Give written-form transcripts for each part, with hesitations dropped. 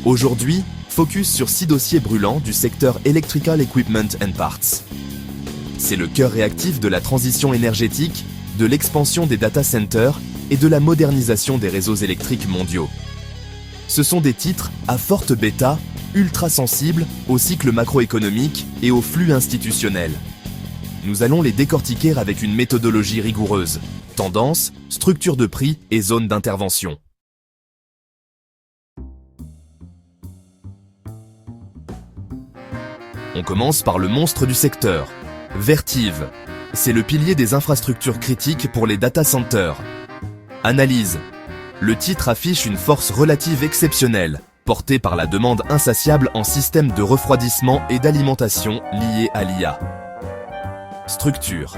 Aujourd'hui, focus sur 6 dossiers brûlants du secteur Electrical Equipment and Parts. C'est le cœur réactif de la transition énergétique, de l'expansion des data centers et de la modernisation des réseaux électriques mondiaux. Ce sont des titres à forte bêta, ultra sensibles au cycle macroéconomique et aux flux institutionnels. Nous allons les décortiquer avec une méthodologie rigoureuse, tendance, structure de prix et zone d'intervention. On commence par le monstre du secteur, Vertiv. C'est le pilier des infrastructures critiques pour les data centers. Analyse. Le titre affiche une force relative exceptionnelle, portée par la demande insatiable en système de refroidissement et d'alimentation liée à l'IA. Structure.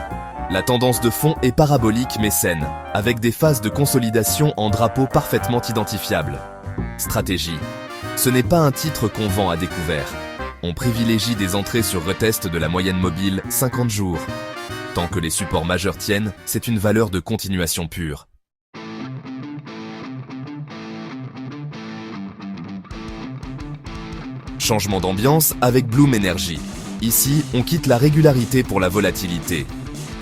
La tendance de fond est parabolique mais saine, avec des phases de consolidation en drapeau parfaitement identifiables. Stratégie. Ce n'est pas un titre qu'on vend à découvert. On privilégie des entrées sur retest de la moyenne mobile 50 jours. Tant que les supports majeurs tiennent, c'est une valeur de continuation pure. Changement d'ambiance avec Bloom Energy. Ici, on quitte la régularité pour la volatilité.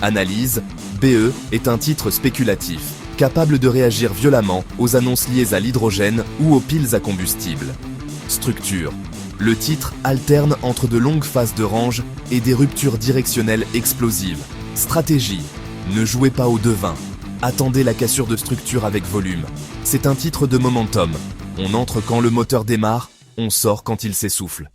Analyse, BE est un titre spéculatif, capable de réagir violemment aux annonces liées à l'hydrogène ou aux piles à combustible. Structure. Le titre alterne entre de longues phases de range et des ruptures directionnelles explosives. Stratégie. Ne jouez pas au devin. Attendez la cassure de structure avec volume. C'est un titre de momentum. On entre quand le moteur démarre, on sort quand il s'essouffle.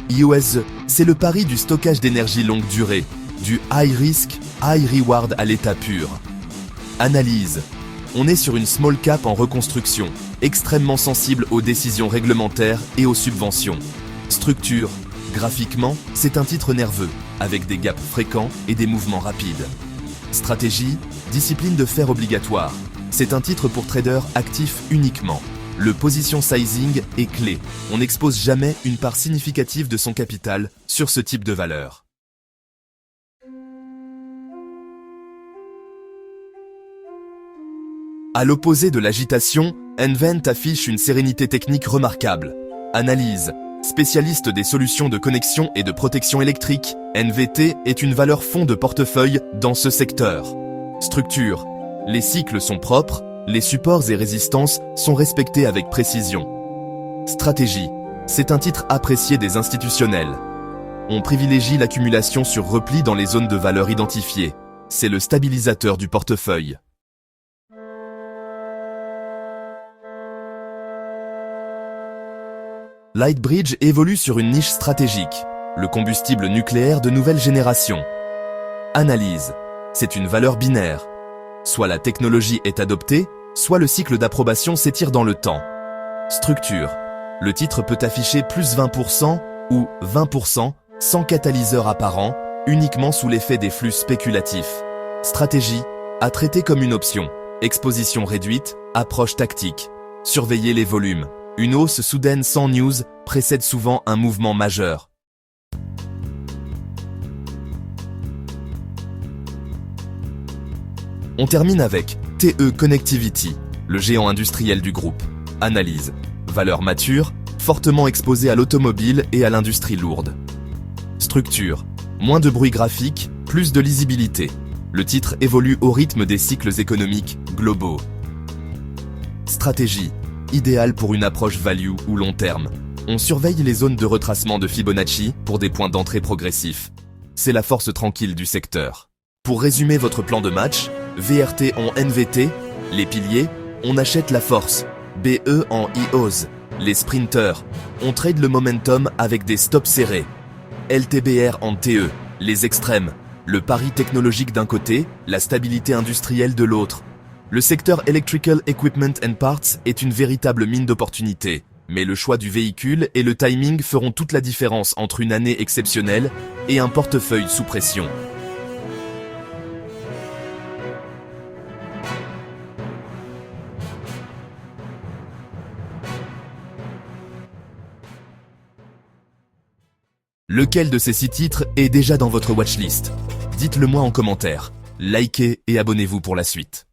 IOSE, c'est le pari du stockage d'énergie longue durée, du high risk, high reward à l'état pur. Analyse. On est sur une small cap en reconstruction, extrêmement sensible aux décisions réglementaires et aux subventions. Structure. Graphiquement, c'est un titre nerveux, avec des gaps fréquents et des mouvements rapides. Stratégie. Discipline de fer obligatoire. C'est un titre pour traders actifs uniquement. Le position sizing est clé. On n'expose jamais une part significative de son capital sur ce type de valeur. À l'opposé de l'agitation, nVent affiche une sérénité technique remarquable. Analyse. Spécialiste des solutions de connexion et de protection électrique, NVT est une valeur fond de portefeuille dans ce secteur. Structure. Les cycles sont propres, les supports et résistances sont respectés avec précision. Stratégie. C'est un titre apprécié des institutionnels. On privilégie l'accumulation sur repli dans les zones de valeur identifiées. C'est le stabilisateur du portefeuille. Lightbridge évolue sur une niche stratégique, le combustible nucléaire de nouvelle génération. Analyse. C'est une valeur binaire. Soit la technologie est adoptée, soit le cycle d'approbation s'étire dans le temps. Structure. Le titre peut afficher plus 20% ou 20% sans catalyseur apparent, uniquement sous l'effet des flux spéculatifs. Stratégie. À traiter comme une option. Exposition réduite, approche tactique. Surveiller les volumes. Une hausse soudaine sans news précède souvent un mouvement majeur. On termine avec TE Connectivity, le géant industriel du groupe. Analyse. Valeur mature, fortement exposée à l'automobile et à l'industrie lourde. Structure. Moins de bruit graphique, plus de lisibilité. Le titre évolue au rythme des cycles économiques globaux. Stratégie. Idéal pour une approche value ou long terme. On surveille les zones de retracement de Fibonacci pour des points d'entrée progressifs. C'est la force tranquille du secteur. Pour résumer votre plan de match, VRT en NVT, les piliers, on achète la force. BE en IOS, les sprinters, on trade le momentum avec des stops serrés. LTBR en TE, les extrêmes, le pari technologique d'un côté, la stabilité industrielle de l'autre. Le secteur Electrical Equipment and Parts est une véritable mine d'opportunités, mais le choix du véhicule et le timing feront toute la différence entre une année exceptionnelle et un portefeuille sous pression. Lequel de ces 6 titres est déjà dans votre watchlist? Dites-le moi en commentaire. likez et abonnez-vous pour la suite.